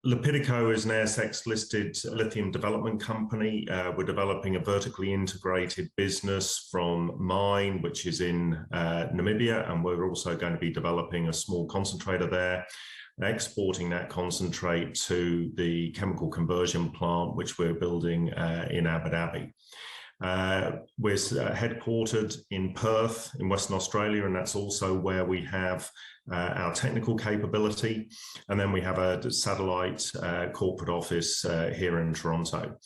Lepidico is an ASX-listed lithium development company. We're developing a vertically integrated business from mine, which is in Namibia, and we're also going to be developing a small concentrator there, exporting that concentrate to the chemical conversion plant, which we're building in Abu Dhabi. We're headquartered in Perth in Western Australia, and that's also where we have our technical capability. And then we have a satellite corporate office here in Toronto.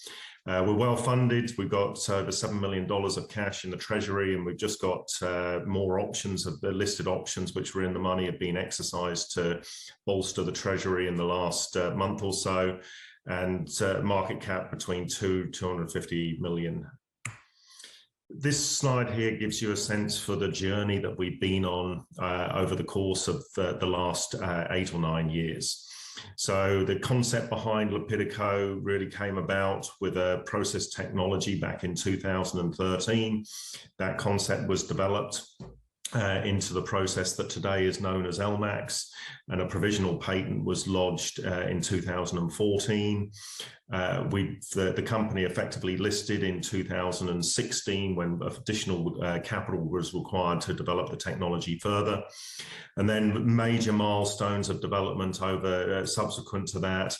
We're well funded. We've got over $7 million of cash in the treasury, and we've just got more options of the listed options, which were in the money, have been exercised to bolster the treasury in the last month or so, and market cap between $250 million. This slide here gives you a sense for the journey that we've been on over the course of the last 8 or 9 years. So the concept behind Lepidico really came about with a process technology back in 2013. That concept was developed into the process that today is known as Lmax, and a provisional patent was lodged in 2014. The company effectively listed in 2016 when additional capital was required to develop the technology further. And then major milestones of development over subsequent to that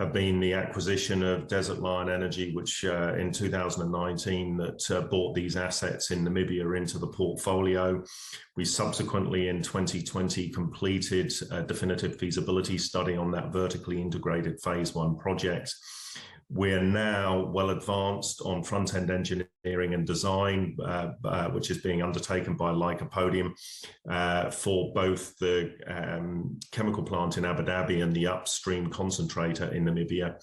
have been the acquisition of Desert Lion Energy, which in 2019 that bought these assets in Namibia into the portfolio. We subsequently in 2020 completed a definitive feasibility study on that vertically integrated phase 1 project. We're now well advanced on front-end engineering and design, which is being undertaken by Lycopodium for both the chemical plant in Abu Dhabi and the upstream concentrator in Namibia.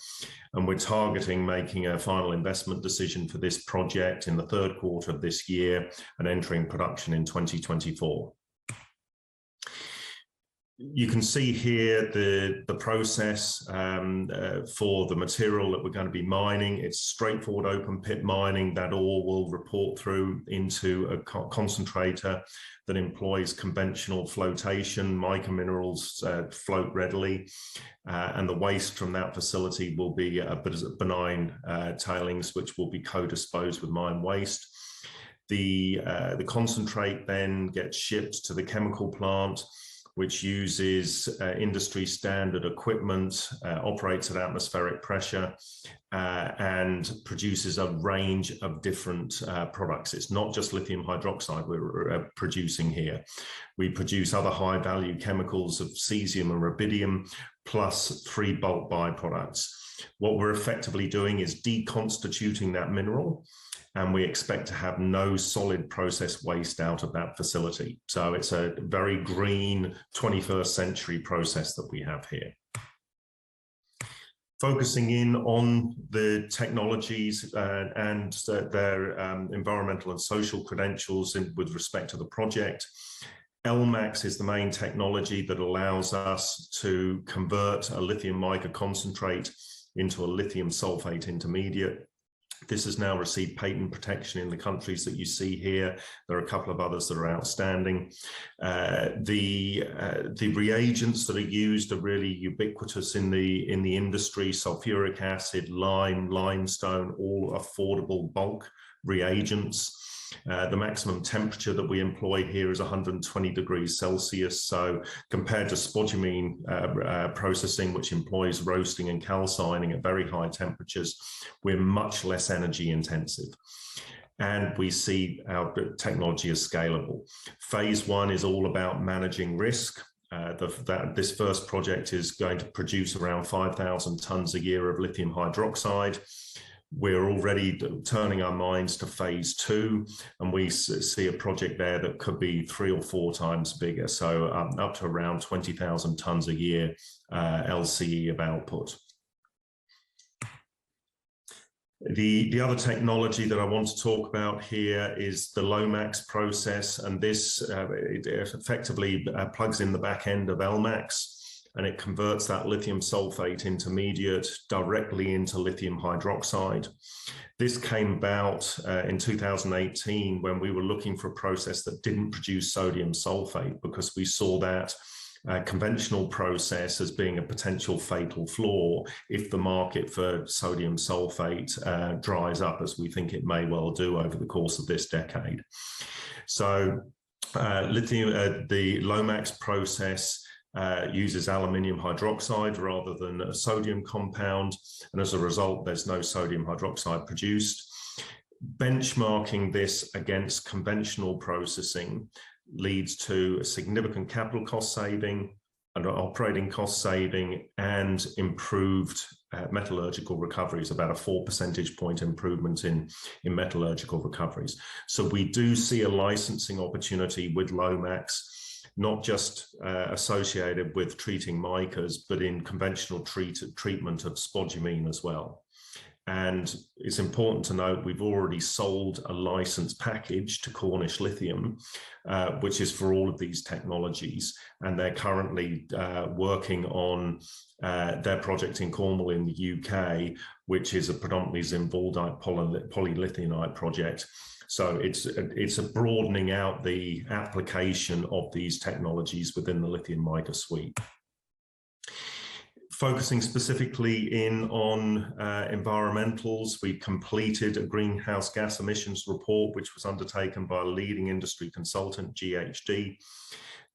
And we're targeting making a final investment decision for this project in the 3rd quarter of this year and entering production in 2024. You can see here the process for the material that we're going to be mining. It's straightforward open pit mining. That ore will report through into a concentrator that employs conventional flotation. Mica minerals float readily, and the waste from that facility will be benign tailings, which will be co-disposed with mine waste. The concentrate then gets shipped to the chemical plant, which uses industry standard equipment, operates at atmospheric pressure, and produces a range of different products. It's not just lithium hydroxide we're producing here. We produce other high value chemicals of cesium and rubidium, plus 3 bulk byproducts. What we're effectively doing is deconstituting that mineral, and we expect to have no solid process waste out of that facility. So it's a very green 21st century process that we have here. Focusing in on the technologies and their environmental and social credentials with respect to the project. Lmax is the main technology that allows us to convert a lithium mica concentrate into a lithium sulfate intermediate. This has now received patent protection in the countries that you see here. There are a couple of others that are outstanding. The reagents that are used are really ubiquitous in the industry: sulfuric acid, lime, limestone, all affordable bulk reagents. The maximum temperature that we employ here is 120 degrees Celsius. So compared to spodumene processing, which employs roasting and calcining at very high temperatures, we're much less energy intensive. And we see our technology is scalable. Phase 1 is all about managing risk. This first project is going to produce around 5,000 tons a year of lithium hydroxide. We're already turning our minds to phase 2, and we see a project there that could be 3 or 4 times bigger, so up to around 20,000 tons a year LCE of output. The other technology that I want to talk about here is the Lomax process, and this it effectively plugs in the back end of Lmax, and it converts that lithium sulfate intermediate directly into lithium hydroxide. This came about in 2018 when we were looking for a process that didn't produce sodium sulfate, because we saw that conventional process as being a potential fatal flaw if the market for sodium sulfate dries up, as we think it may well do over the course of this decade. So the Lomax process uses aluminium hydroxide rather than a sodium compound, and as a result, there's no sodium hydroxide produced. Benchmarking this against conventional processing leads to a significant capital cost saving, an operating cost saving, and improved metallurgical recoveries, about a 4 percentage point improvement in metallurgical recoveries. So we do see a licensing opportunity with Lomax, not just associated with treating micas, but in conventional treatment of spodumene as well. And it's important to note we've already sold a license package to Cornish Lithium, which is for all of these technologies. And they're currently working on their project in Cornwall in the UK, which is a predominantly zinc-waldite polylithionite project. So it's a broadening out the application of these technologies within the lithium mica suite. Focusing specifically in on environmentals, we completed a greenhouse gas emissions report, which was undertaken by a leading industry consultant, GHD.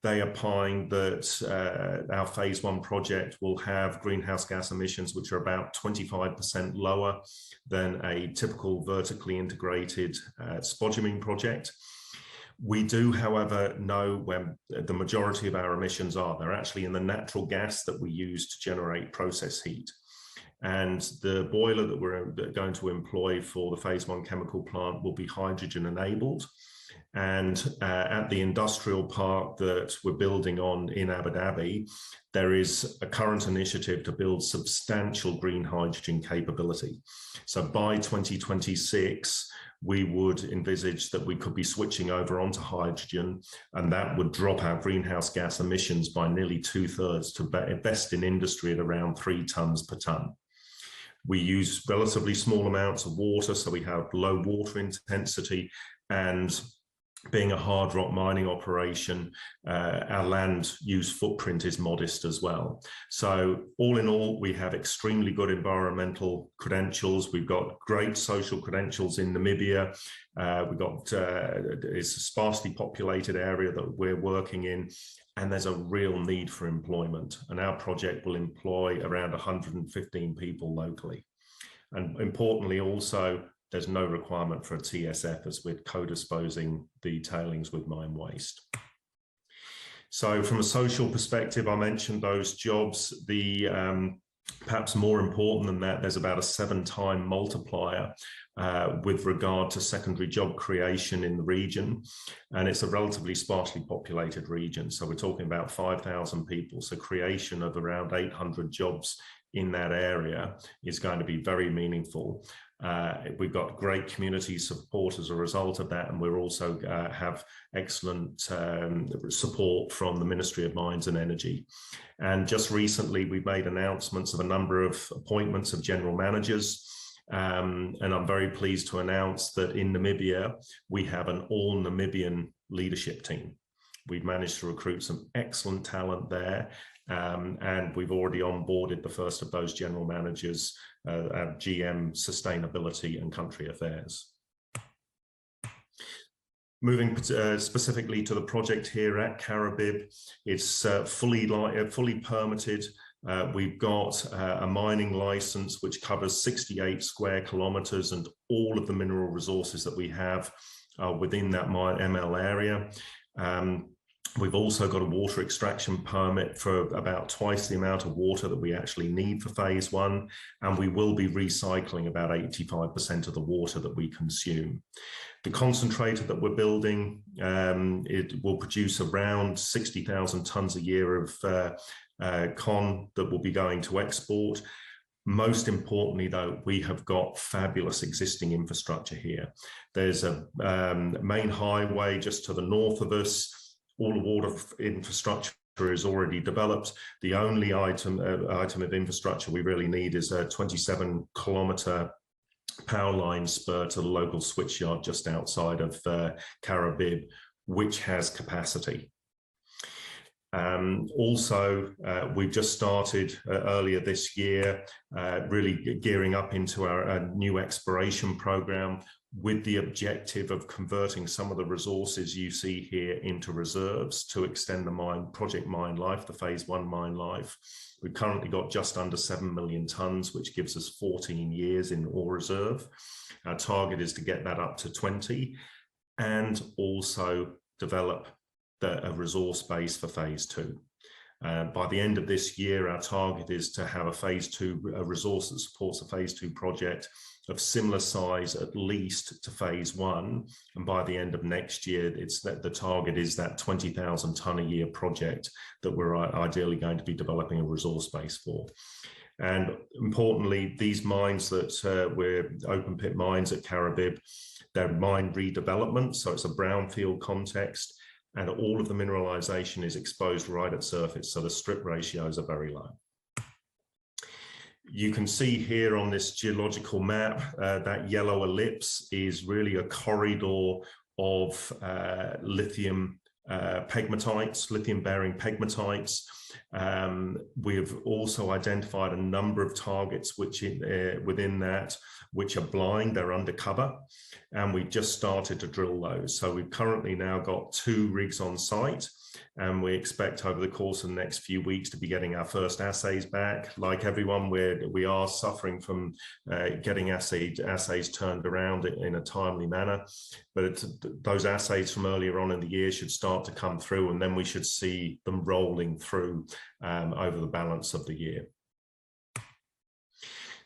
They opine that our phase 1 project will have greenhouse gas emissions which are about 25% lower than a typical vertically integrated spodumene project. We do, however, know where the majority of our emissions are. They're actually in the natural gas that we use to generate process heat. And the boiler that we're going to employ for the phase 1 chemical plant will be hydrogen enabled. And at the industrial park that we're building on in Abu Dhabi, there is a current initiative to build substantial green hydrogen capability. So by 2026, we would envisage that we could be switching over onto hydrogen, and that would drop our greenhouse gas emissions by nearly 2/3 to best in industry at around 3 tons per ton. We use relatively small amounts of water, so we have low water intensity, and being a hard rock mining operation, our land use footprint is modest as well. So all in all, we have extremely good environmental credentials. We've got great social credentials in Namibia. We've got, it's a sparsely populated area that we're working in, and there's a real need for employment. And our project will employ around 115 people locally. And importantly also, there's no requirement for a TSF as we're co-disposing the tailings with mine waste. So from a social perspective, I mentioned those jobs. The perhaps more important than that, there's about a 7-time multiplier with regard to secondary job creation in the region. And it's a relatively sparsely populated region. So we're talking about 5,000 people. So creation of around 800 jobs in that area is going to be very meaningful. We've got great community support as a result of that, and we're also have excellent support from the Ministry of Mines and Energy. And just recently, we've made announcements of a number of appointments of general managers. And I'm very pleased to announce that in Namibia, we have an all Namibian leadership team. We've managed to recruit some excellent talent there. And we've already onboarded the first of those general managers, GM Sustainability and Country Affairs. Moving specifically to the project here at Carabid, it's fully permitted. We've got a mining license which covers 68 square kilometers, and all of the mineral resources that we have within that ML area. We've also got a water extraction permit for about twice the amount of water that we actually need for phase 1, and we will be recycling about 85% of the water that we consume. The concentrator that we're building, it will produce around 60,000 tons a year of con that will be going to export. Most importantly, though, we have got fabulous existing infrastructure here. There's a main highway just to the north of us. All the water infrastructure is already developed. The only item of infrastructure we really need is a 27-kilometer power line spur to the local switchyard just outside of Carabid, which has capacity. Also, we've just started earlier this year, really gearing up into our new exploration program with the objective of converting some of the resources you see here into reserves to extend the project mine life, the phase 1 mine life. We've currently got just under 7 million tonnes, which gives us 14 years in ore reserve. Our target is to get that up to 20 and also develop a resource base for phase 2. By the end of this year, our target is to have a phase 2 resource that supports a phase 2 project of similar size at least to phase 1, and by the end of next year, the target is that 20,000 tonne a year project that we're ideally going to be developing a resource base for. And importantly, these mines that we're open pit mines at Carabid, they're mine redevelopment, so it's a brownfield context, and all of the mineralization is exposed right at surface, so the strip ratios are very low. You can see here on this geological map, that yellow ellipse is really a corridor of lithium pegmatites, lithium-bearing pegmatites. We've also identified a number of targets which within that which are blind, they're undercover, and we've just started to drill those. So we've currently now got 2 rigs on site, and we expect over the course of the next few weeks to be getting our first assays back. Like everyone, we are suffering from getting assays turned around in a timely manner, but those assays from earlier on in the year should start to come through, and then we should see them rolling through over the balance of the year.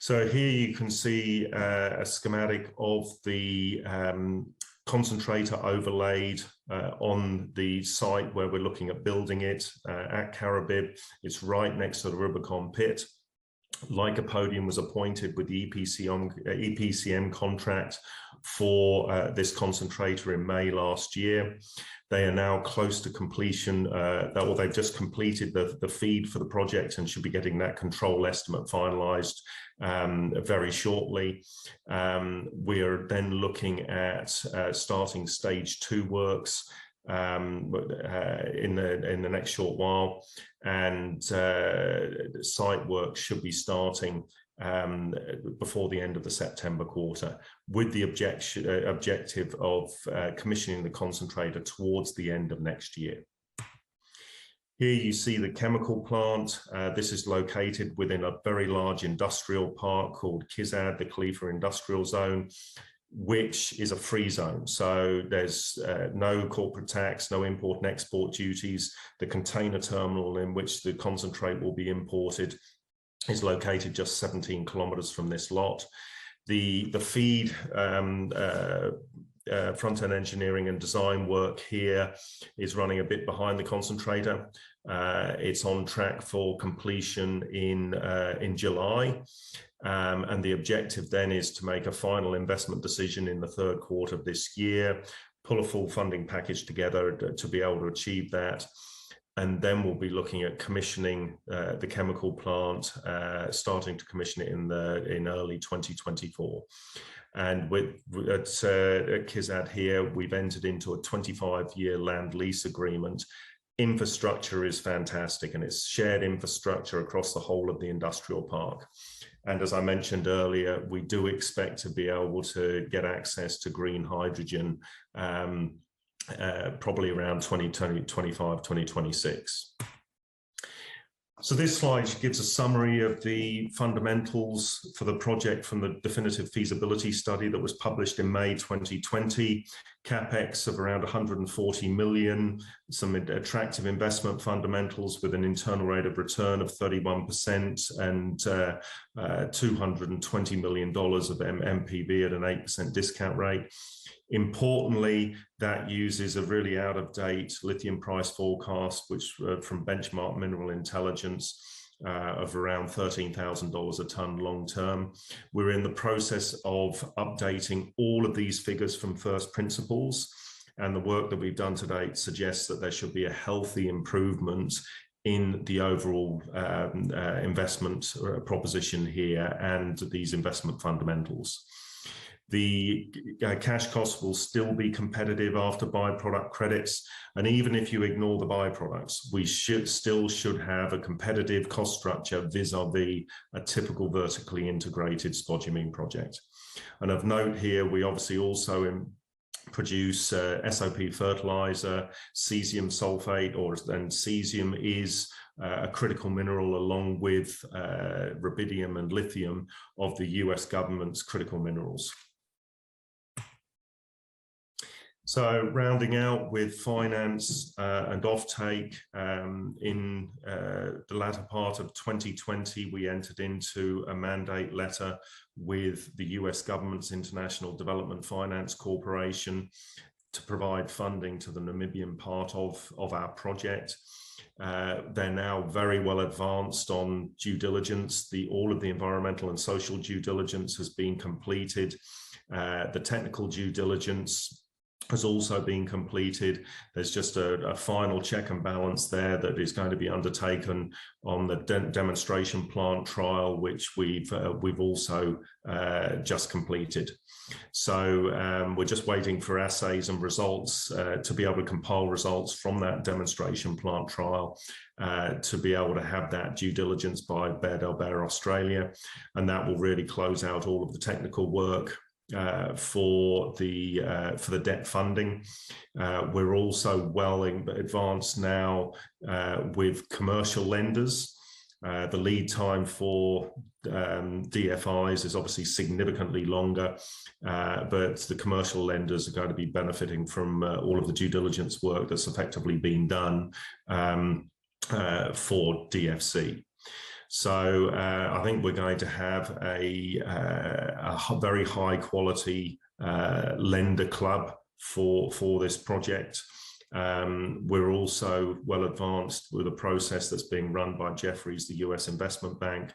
So here you can see a schematic of the concentrator overlaid on the site where we're looking at building it at Carabid. It's right next to the Rubicon pit. Lycopodium was appointed with the EPCM contract for this concentrator in May last year. They are now close to completion, or they've just completed the feed for the project and should be getting that control estimate finalized very shortly. We are then looking at starting stage 2 works in the next short while, and site work should be starting before the end of the September quarter, with the objective of commissioning the concentrator towards the end of next year. Here you see the chemical plant. This is located within a very large industrial park called KIZAD, the Khalifa Industrial Zone, which is a free zone. So there's no corporate tax, no import and export duties. The container terminal in which the concentrate will be imported is located just 17 kilometers from this lot. The feed, front-end engineering and design work here is running a bit behind the concentrator. It's on track for completion in July. And the objective then is to make a final investment decision in the 3rd quarter of this year, pull a full funding package together to be able to achieve that. And then we'll be looking at commissioning the chemical plant, starting to commission it in early 2024. And at KIZAD here, we've entered into a 25-year land lease agreement. Infrastructure is fantastic, and it's shared infrastructure across the whole of the industrial park. And as I mentioned earlier, we do expect to be able to get access to green hydrogen probably around 2025, 2026. So this slide gives a summary of the fundamentals for the project from the definitive feasibility study that was published in May 2020. CapEx of around 140 million, some attractive investment fundamentals with an internal rate of return of 31% and $220 million of MPV at an 8% discount rate. Importantly, that uses a really out-of-date lithium price forecast, which from Benchmark Mineral Intelligence, of around $13,000 a tonne long term. We're in the process of updating all of these figures from first principles, and the work that we've done to date suggests that there should be a healthy improvement in the overall investment proposition here and these investment fundamentals. The cash costs will still be competitive after byproduct credits. And even if you ignore the byproducts, we still should have a competitive cost structure vis-a-vis a typical vertically integrated spodumene project. And of note here, we obviously also produce SOP fertilizer, cesium sulfate, and cesium is a critical mineral along with rubidium and lithium of the US government's critical minerals. So rounding out with finance and offtake, in the latter part of 2020, we entered into a mandate letter with the US government's International Development Finance Corporation to provide funding to the Namibian part of our project. They're now very well advanced on due diligence. All of the environmental and social due diligence has been completed. The technical due diligence has also been completed. There's just a final check and balance there that is going to be undertaken on the demonstration plant trial, which we've also just completed. So we're just waiting for assays and results to be able to compile results from that demonstration plant trial to be able to have that due diligence by Bear Australia, and that will really close out all of the technical work for the debt funding. We're also well advanced now with commercial lenders. The lead time for DFIs is obviously significantly longer, but the commercial lenders are going to be benefiting from all of the due diligence work that's effectively been done for DFC. So I think we're going to have a very high quality lender club for this project. We're also well advanced with a process that's being run by Jefferies, the US investment bank,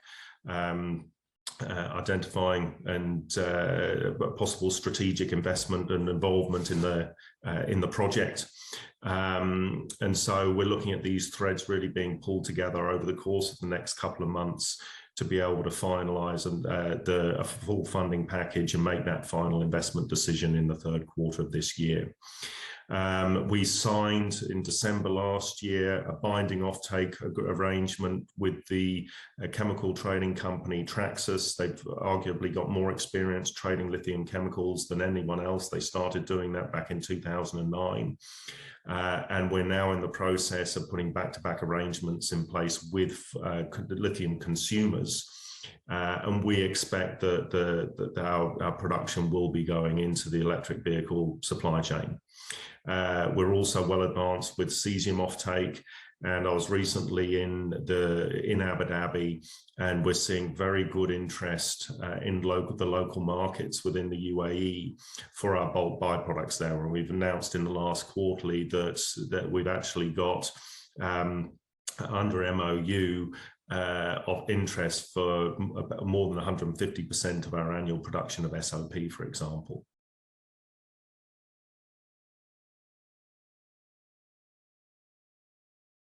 identifying and possible strategic investment and involvement in the project. And so we're looking at these threads really being pulled together over the course of the next couple of months to be able to finalize a full funding package and make that final investment decision in the third quarter of this year. We signed in December last year a binding offtake arrangement with the chemical trading company Traxys. They've arguably got more experience trading lithium chemicals than anyone else. They started doing that back in 2009. And we're now in the process of putting back-to-back arrangements in place with lithium consumers. And we expect that our production will be going into the electric vehicle supply chain. We're also well advanced with cesium offtake, and I was recently in Abu Dhabi, and we're seeing very good interest in the local markets within the UAE for our bulk byproducts there. And we've announced in the last quarterly that we've actually got under MOU of interest for more than 150% of our annual production of SOP, for example.